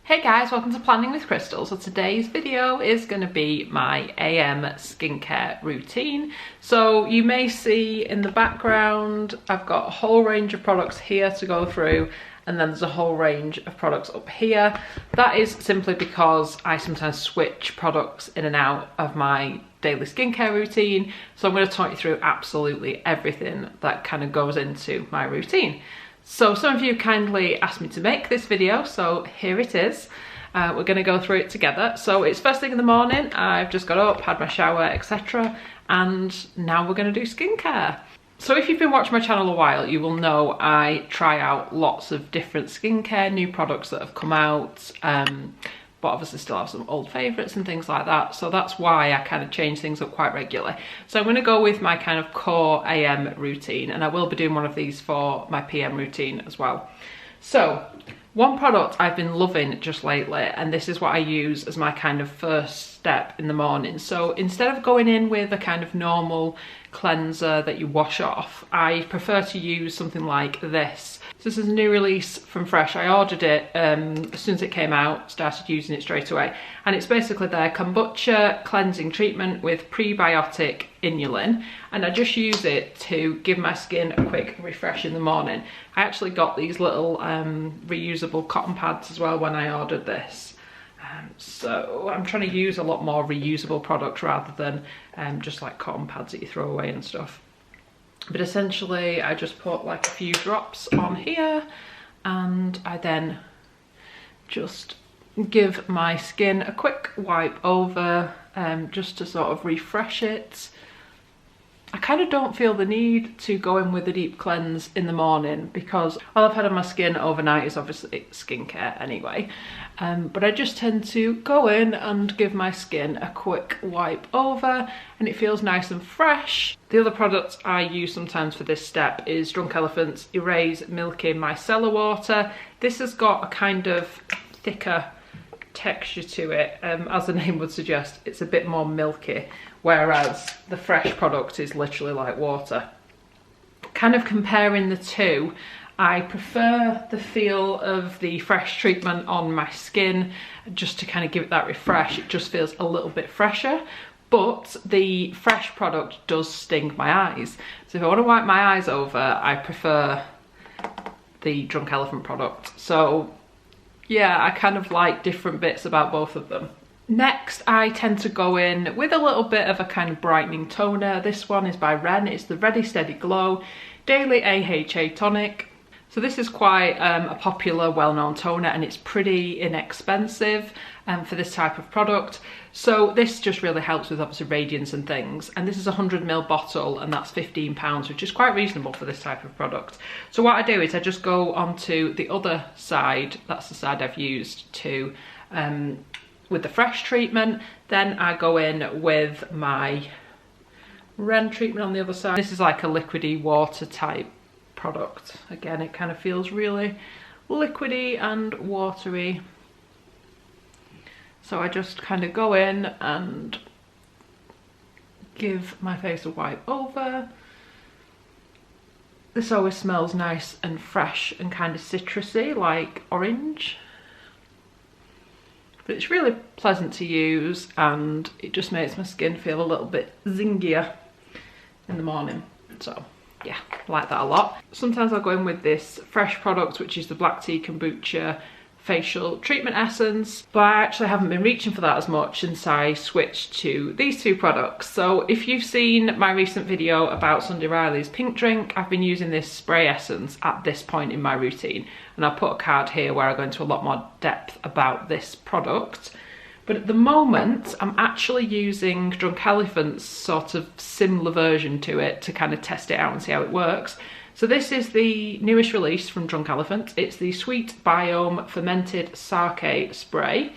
Hey guys, welcome to Planning with Crystal. So today's video is going to be my AM skincare routine. So you may see in the background, I've got a whole range of products here to go through, and then there's a whole range of products up here. That is simply because I sometimes switch products in and out of my daily skincare routine. So I'm going to talk you through absolutely everything that kind of goes into my routine. So some of you kindly asked me to make this video, so here it is. We're going to go through it together. So it's first thing in the morning, I've just got up, had my shower, etc. And now we're going to do skincare. So if you've been watching my channel a while, you will know I try out lots of different skincare, new products that have come out, but obviously still have some old favourites and things like that. So that's why I kind of change things up quite regularly. So I'm going to go with my kind of core AM routine, and I will be doing one of these for my PM routine as well. So one product I've been loving just lately, and this is what I use as my kind of first step in the morning. So instead of going in with a kind of normal cleanser that you wash off, I prefer to use something like this. So this is a new release from Fresh. I ordered it as soon as it came out, started using it straight away. And it's basically their kombucha cleansing treatment with prebiotic inulin. And I just use it to give my skin a quick refresh in the morning. I actually got these little reusable cotton pads as well when I ordered this. So I'm trying to use a lot more reusable products rather than just like cotton pads that you throw away and stuff. But essentially I just put like a few drops on here, and I then just give my skin a quick wipe over just to sort of refresh it. I kind of don't feel the need to go in with a deep cleanse in the morning because all I've had on my skin overnight is obviously skincare anyway. But I just tend to go in and give my skin a quick wipe over, and it feels nice and fresh. The other product I use sometimes for this step is Drunk Elephant's Erase Milky Micellar Water. This has got a kind of thicker texture to it, as the name would suggest. It's a bit more milky, whereas the Fresh product is literally like water. Kind of comparing the two, I prefer the feel of the Fresh treatment on my skin just to kind of give it that refresh. It just feels a little bit fresher, but the Fresh product does sting my eyes. So if I want to wipe my eyes over, I prefer the Drunk Elephant product. So yeah, I kind of like different bits about both of them. Next, I tend to go in with a little bit of a kind of brightening toner. This one is by Ren. It's the Ready Steady Glow Daily AHA Tonic. So this is quite a popular, well-known toner, and it's pretty inexpensive for this type of product. So this just really helps with obviously radiance and things. And this is a 100ml bottle, and that's £15, which is quite reasonable for this type of product. So what I do is I just go onto the other side. That's the side I've used to with the Fresh treatment. Then I go in with my Ren treatment on the other side. This is like a liquidy water type product. Again, it kind of feels really liquidy and watery. So I just kind of go in and give my face a wipe over. This always smells nice and fresh and kind of citrusy, like orange. But it's really pleasant to use, and it just makes my skin feel a little bit zingier in the morning. So yeah, I like that a lot. Sometimes I'll go in with this Fresh product, which is the Black Tea Kombucha Facial Treatment Essence, but I actually haven't been reaching for that as much since I switched to these two products. So if you've seen my recent video about Sunday Riley's pink drink, I've been using this spray essence at this point in my routine, and I'll put a card here where I go into a lot more depth about this product. But at the moment, I'm actually using Drunk Elephant's sort of similar version to it to kind of test it out and see how it works. So this is the newest release from Drunk Elephant. It's the Sweet Biome Fermented Sake Spray.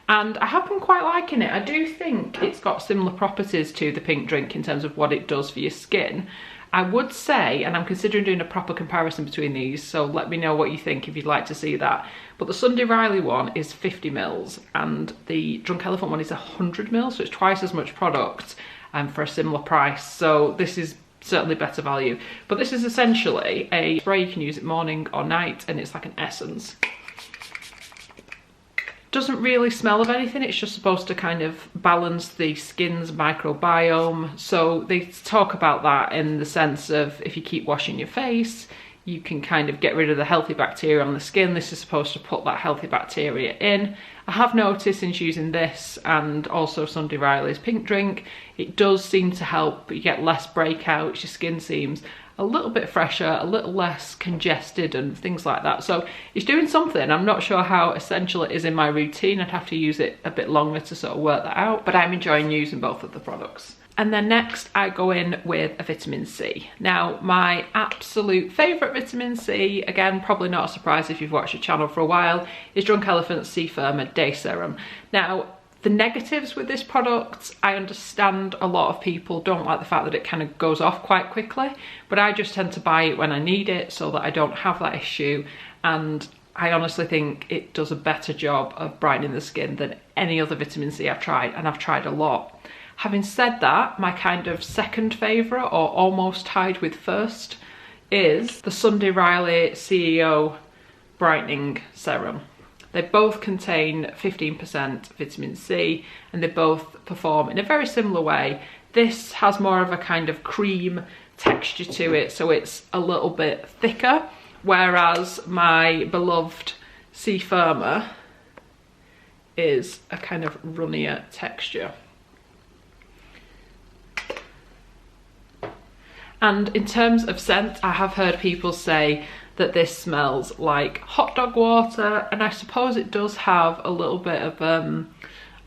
And I have been quite liking it. I do think it's got similar properties to the pink drink in terms of what it does for your skin. I would say, and I'm considering doing a proper comparison between these, so let me know what you think if you'd like to see that. But the Sunday Riley one is 50ml and the Drunk Elephant one is 100ml, so it's twice as much product for a similar price. So this is certainly better value. But this is essentially a spray. You can use it morning or night, and it's like an essence. Doesn't really smell of anything, it's just supposed to kind of balance the skin's microbiome. So they talk about that in the sense of if you keep washing your face, you can kind of get rid of the healthy bacteria on the skin. This is supposed to put that healthy bacteria in. I have noticed since using this and also Sunday Riley's pink drink, it does seem to help. You get less breakouts, your skin seems a little bit fresher, a little less congested and things like that. So it's doing something. I'm not sure how essential it is in my routine. I'd have to use it a bit longer to sort of work that out, but I'm enjoying using both of the products. And then next I go in with a vitamin C. Now my absolute favourite vitamin C, again probably not a surprise if you've watched the channel for a while, is Drunk Elephant's C Firmer Day Serum. Now the negatives with this product, I understand a lot of people don't like the fact that it kind of goes off quite quickly, but I just tend to buy it when I need it so that I don't have that issue, and I honestly think it does a better job of brightening the skin than any other vitamin C I've tried, and I've tried a lot. Having said that, my kind of second favourite, or almost tied with first, is the Sunday Riley CEO Brightening Serum. They both contain 15% vitamin C and they both perform in a very similar way. This has more of a kind of cream texture to it, so it's a little bit thicker, whereas my beloved C Firmer is a kind of runnier texture. And in terms of scent, I have heard people say that this smells like hot dog water, and I suppose it does have a little bit of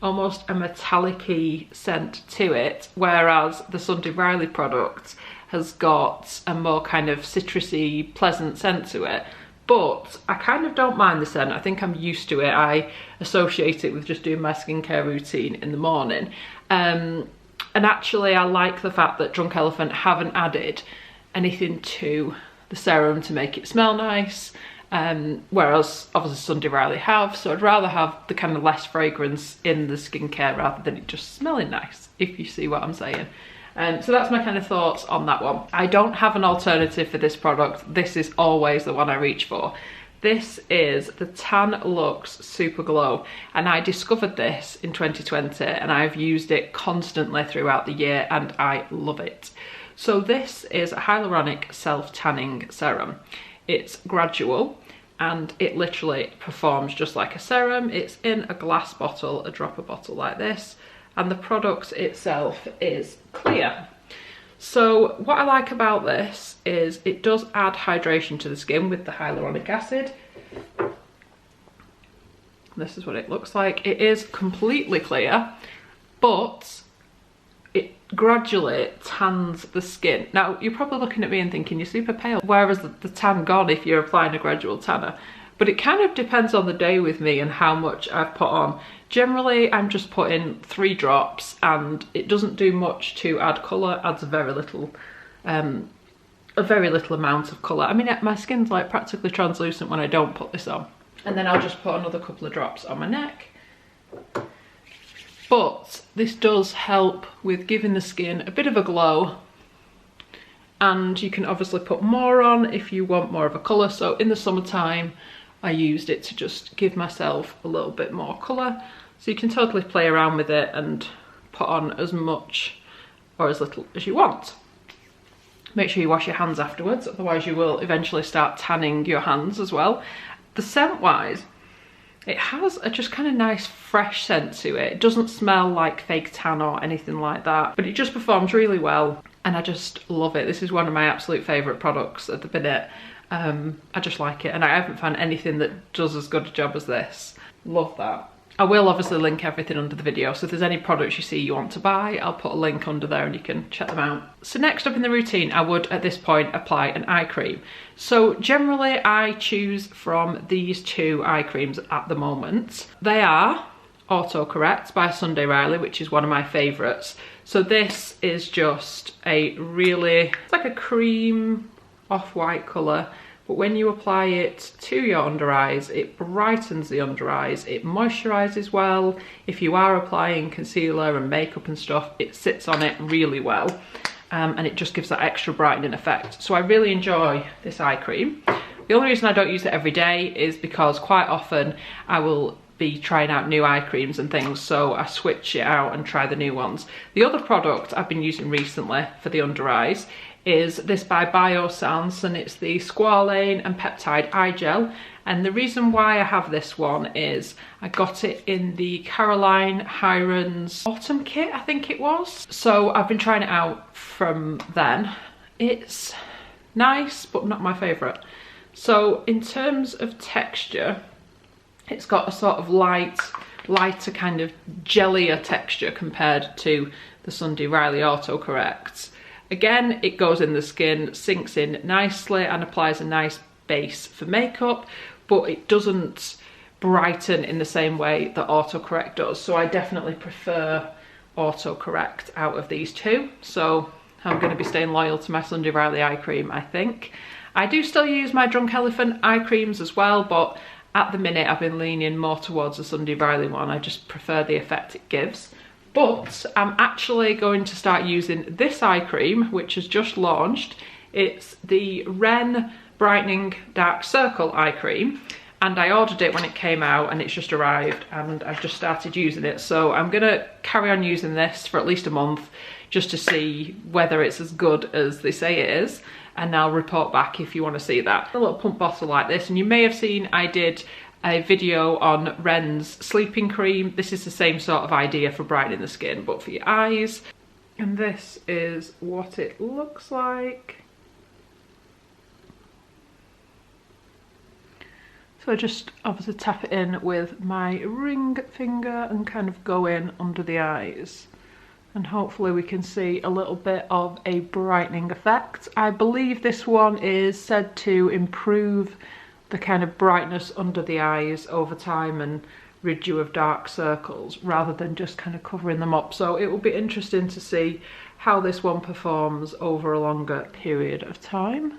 almost a metallic-y scent to it, whereas the Sunday Riley product has got a more kind of citrusy, pleasant scent to it. But I kind of don't mind the scent. I think I'm used to it. I associate it with just doing my skincare routine in the morning. And actually I like the fact that Drunk Elephant haven't added anything to the serum to make it smell nice, whereas obviously Sunday Riley have, so I'd rather have the kind of less fragrance in the skincare rather than it just smelling nice, if you see what I'm saying. So that's my kind of thoughts on that one. I don't have an alternative for this product. This is always the one I reach for. This is the tan-luxe Super Glow, and I discovered this in 2020 and I've used it constantly throughout the year and I love it. So this is a hyaluronic self-tanning serum. It's gradual and it literally performs just like a serum. It's in a glass bottle, a dropper bottle like this, and the product itself is clear. So what I like about this is it does add hydration to the skin with the hyaluronic acid. This is what it looks like. It is completely clear, but it gradually tans the skin. Now, you're probably looking at me and thinking, you're super pale. Where is the tan gone if you're applying a gradual tanner? But it kind of depends on the day with me and how much I've put on. Generally, I'm just putting 3 drops and it doesn't do much to add colour, adds a very little amount of colour. I mean, my skin's like practically translucent when I don't put this on. And then I'll just put another couple of drops on my neck. But this does help with giving the skin a bit of a glow, and you can obviously put more on if you want more of a colour. So in the summertime I used it to just give myself a little bit more colour. So you can totally play around with it and put on as much or as little as you want. Make sure you wash your hands afterwards, otherwise you will eventually start tanning your hands as well. The scent wise, it has a just kind of nice fresh scent to it. It doesn't smell like fake tan or anything like that, but it just performs really well and I just love it. This is one of my absolute favourite products at the minute. I just like it and I haven't found anything that does as good a job as this. Love that. I will obviously link everything under the video, so if there's any products you see you want to buy, I'll put a link under there and you can check them out. So next up in the routine, I would at this point apply an eye cream. So generally I choose from these 2 eye creams at the moment. They are Autocorrect by Sunday Riley, which is one of my favourites. So this is just a really, it's like a cream off-white colour, but when you apply it to your under eyes, it brightens the under eyes, it moisturises well. If you are applying concealer and makeup and stuff, it sits on it really well, and it just gives that extra brightening effect. So I really enjoy this eye cream. The only reason I don't use it every day is because quite often I will be trying out new eye creams and things, so I switch it out and try the new ones. The other product I've been using recently for the under eyes is this by Biossance, and it's the squalane and peptide eye gel. And the reason why I have this one is I got it in the Caroline Hirons autumn kit, I think it was. So I've been trying it out from then. It's nice, but not my favourite. So in terms of texture, it's got a sort of lighter kind of jellier texture compared to the Sunday Riley Autocorrect. Again, it goes in the skin, sinks in nicely and applies a nice base for makeup, but it doesn't brighten in the same way that Autocorrect does. So I definitely prefer Autocorrect out of these two. So I'm going to be staying loyal to my Sunday Riley eye cream, I think. I do still use my Drunk Elephant eye creams as well, but at the minute I've been leaning more towards the Sunday Riley one. I just prefer the effect it gives. But I'm actually going to start using this eye cream, which has just launched. It's the Ren Brightening Dark Circle eye cream, and I ordered it when it came out and it's just arrived and I've just started using it. So I'm gonna carry on using this for at least a month just to see whether it's as good as they say it is, and I'll report back if you want to see that. A little pump bottle like this, and you may have seen I did a video on Ren's sleeping cream. This is the same sort of idea for brightening the skin, but for your eyes. And this is what it looks like. So I just obviously tap it in with my ring finger and kind of go in under the eyes. And hopefully we can see a little bit of a brightening effect. I believe this one is said to improve the kind of brightness under the eyes over time and rid you of dark circles rather than just kind of covering them up. So it will be interesting to see how this one performs over a longer period of time.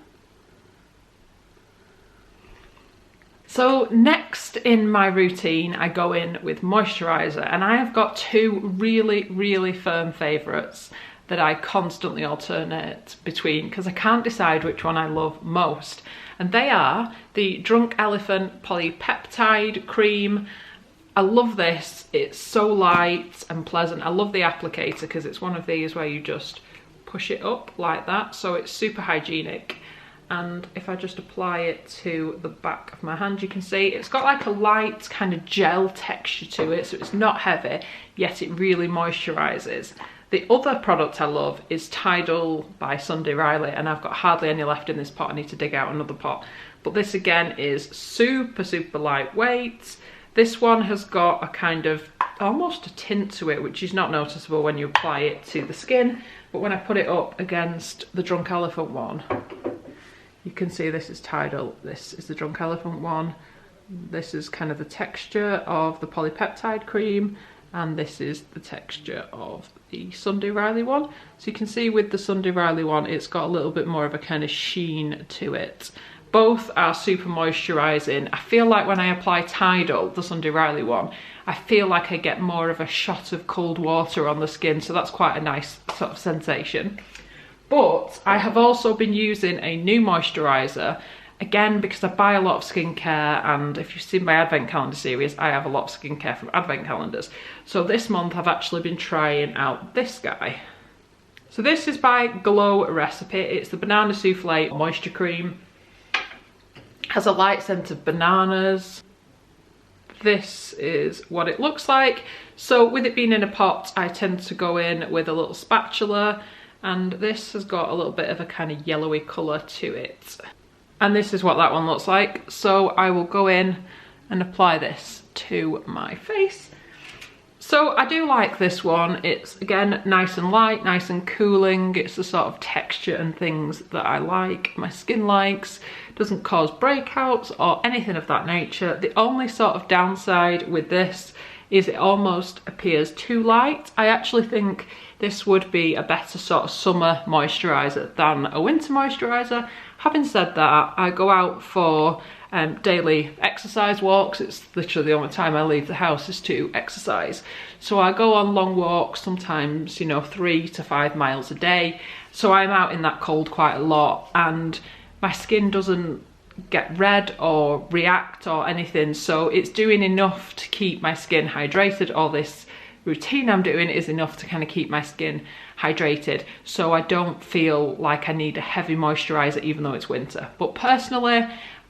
So next in my routine, I go in with moisturizer, and I have got two really firm favourites that I constantly alternate between because I can't decide which one I love most. And they are the Drunk Elephant Polypeptide Cream. I love this, it's so light and pleasant. I love the applicator because it's one of these where you just push it up like that, so it's super hygienic. And if I just apply it to the back of my hand, you can see it's got like a light kind of gel texture to it, so it's not heavy, yet it really moisturizes. The other product I love is Tidal by Sunday Riley, and I've got hardly any left in this pot. I need to dig out another pot. But this again is super lightweight. This one has got a kind of almost a tint to it, which is not noticeable when you apply it to the skin. But when I put it up against the Drunk Elephant one, you can see this is Tidal, this is the Drunk Elephant one. This is kind of the texture of the polypeptide cream, and this is the texture of the Sunday Riley one. So you can see with the Sunday Riley one, it's got a little bit more of a kind of sheen to it. Both are super moisturising. I feel like when I apply Tidal, the Sunday Riley one, I feel like I get more of a shot of cold water on the skin, so that's quite a nice sort of sensation. But I have also been using a new moisturiser, again because I buy a lot of skincare, and if you've seen my advent calendar series, I have a lot of skincare from advent calendars. So this month I've actually been trying out this guy. So this is by Glow Recipe. It's the Banana Souffle Moisture Cream. Has a light scent of bananas. This is what it looks like. So with it being in a pot, I tend to go in with a little spatula, and this has got a little bit of a kind of yellowy colour to it. And this is what that one looks like. So I will go in and apply this to my face. So I do like this one. It's again nice and light, nice and cooling. It's the sort of texture and things that I like, my skin likes. Doesn't cause breakouts or anything of that nature. The only sort of downside with this is it almost appears too light. I actually think this would be a better sort of summer moisturiser than a winter moisturiser. Having said that, I go out for daily exercise walks. It's literally the only time I leave the house is to exercise. So I go on long walks, sometimes, you know, 3 to 5 miles a day. So I'm out in that cold quite a lot, and my skin doesn't get red or react or anything. So it's doing enough to keep my skin hydrated. All this routine I'm doing is enough to kind of keep my skin hydrated, so I don't feel like I need a heavy moisturizer even though it's winter. But personally,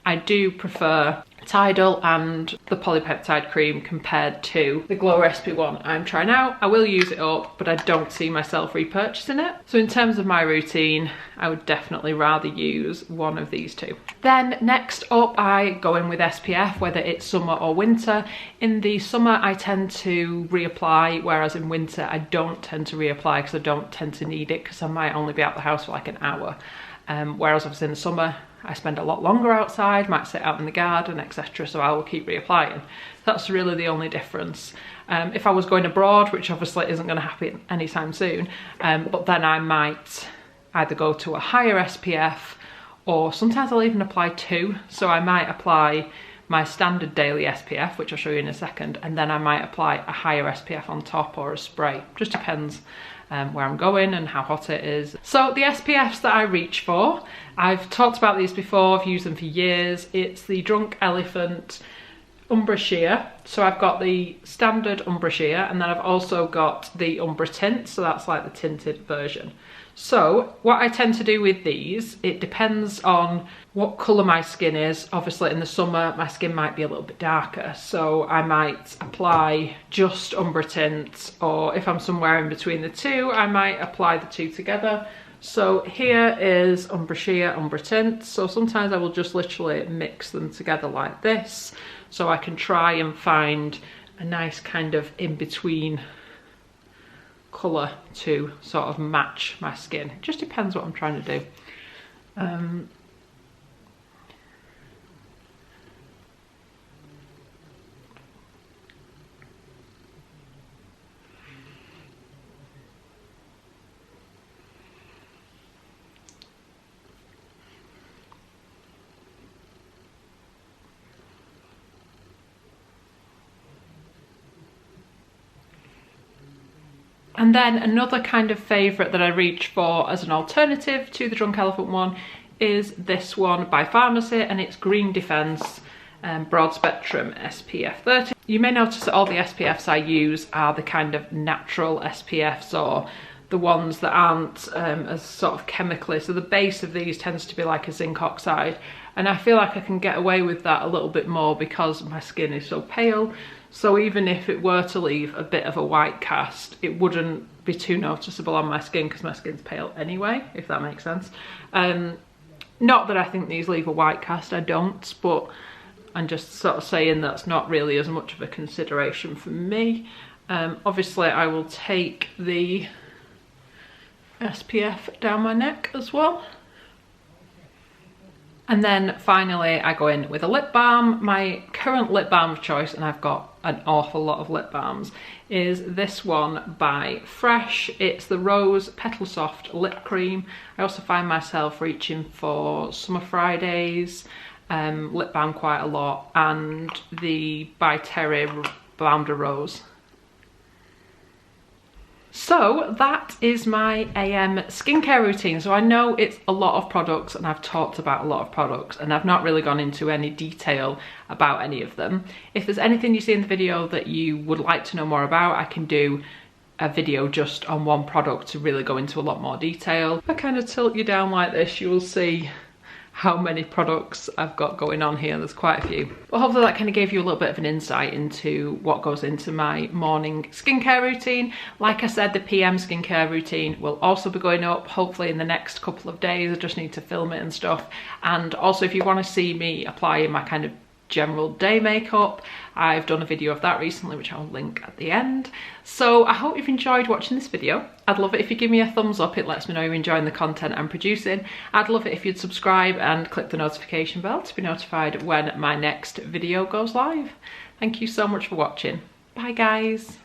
I do prefer Tidal and the polypeptide cream compared to the Glow Recipe one I'm trying out. I will use it up, but I don't see myself repurchasing it. So in terms of my routine, I would definitely rather use one of these two. Then next up, I go in with SPF, whether it's summer or winter. In the summer, I tend to reapply, whereas in winter, I don't tend to reapply because I don't tend to need it because I might only be out the house for like an hour. Whereas obviously in the summer, I spend a lot longer outside, might sit out in the garden, etc. So I will keep reapplying. That's really the only difference. If I was going abroad, which obviously isn't going to happen anytime soon, but then I might either go to a higher SPF, or sometimes I'll even apply two. So I might apply my standard daily SPF, which I'll show you in a second, and then I might apply a higher SPF on top or a spray. Just depends where I'm going and how hot it is. So the SPFs that I reach for, I've talked about these before, I've used them for years. It's the Drunk Elephant Umbra Sheer. So I've got the standard Umbra Sheer, and then I've also got the Umbra Tint, so that's like the tinted version. So what I tend to do with these, it depends on what colour my skin is. Obviously in the summer my skin might be a little bit darker, so I might apply just Umbra Tint, or if I'm somewhere in between the two, I might apply the two together. So here is Umbra Sheer, Umbra Tint. So sometimes I will just literally mix them together like this, so I can try and find a nice kind of in-between colour to sort of match my skin. It just depends what I'm trying to do. And then another kind of favourite that I reach for as an alternative to the Drunk Elephant one is this one by Pharmacy, and it's Green Defence Broad Spectrum SPF 30. You may notice that all the SPFs I use are the kind of natural SPFs, or the ones that aren't as sort of chemically. So the base of these tends to be like a zinc oxide, and I feel like I can get away with that a little bit more because my skin is so pale. So even if it were to leave a bit of a white cast, it wouldn't be too noticeable on my skin because my skin's pale anyway, if that makes sense. Not that I think these leave a white cast, I don't, but I'm just sort of saying that's not really as much of a consideration for me. Obviously I will take the SPF down my neck as well. And then finally I go in with a lip balm. My current lip balm of choice, and I've got an awful lot of lip balms, is this one by Fresh. It's the Rose Petal Soft Lip Cream. I also find myself reaching for Summer Fridays lip balm quite a lot, and the by Terry Balm de Rose. So that is my AM skincare routine. So I know it's a lot of products, and I've talked about a lot of products, and I've not really gone into any detail about any of them. If there's anything you see in the video that you would like to know more about, I can do a video just on one product to really go into a lot more detail. If I kind of tilt you down like this, you will see how many products I've got going on here. There's quite a few. But hopefully that kind of gave you a little bit of an insight into what goes into my morning skincare routine. Like I said, the PM skincare routine will also be going up hopefully in the next couple of days. I just need to film it and stuff. And also if you want to see me applying my kind of general day makeup, I've done a video of that recently, which I'll link at the end. So I hope you've enjoyed watching this video. I'd love it if you give me a thumbs up. It lets me know you're enjoying the content I'm producing. I'd love it if you'd subscribe and click the notification bell to be notified when my next video goes live. Thank you so much for watching. Bye guys.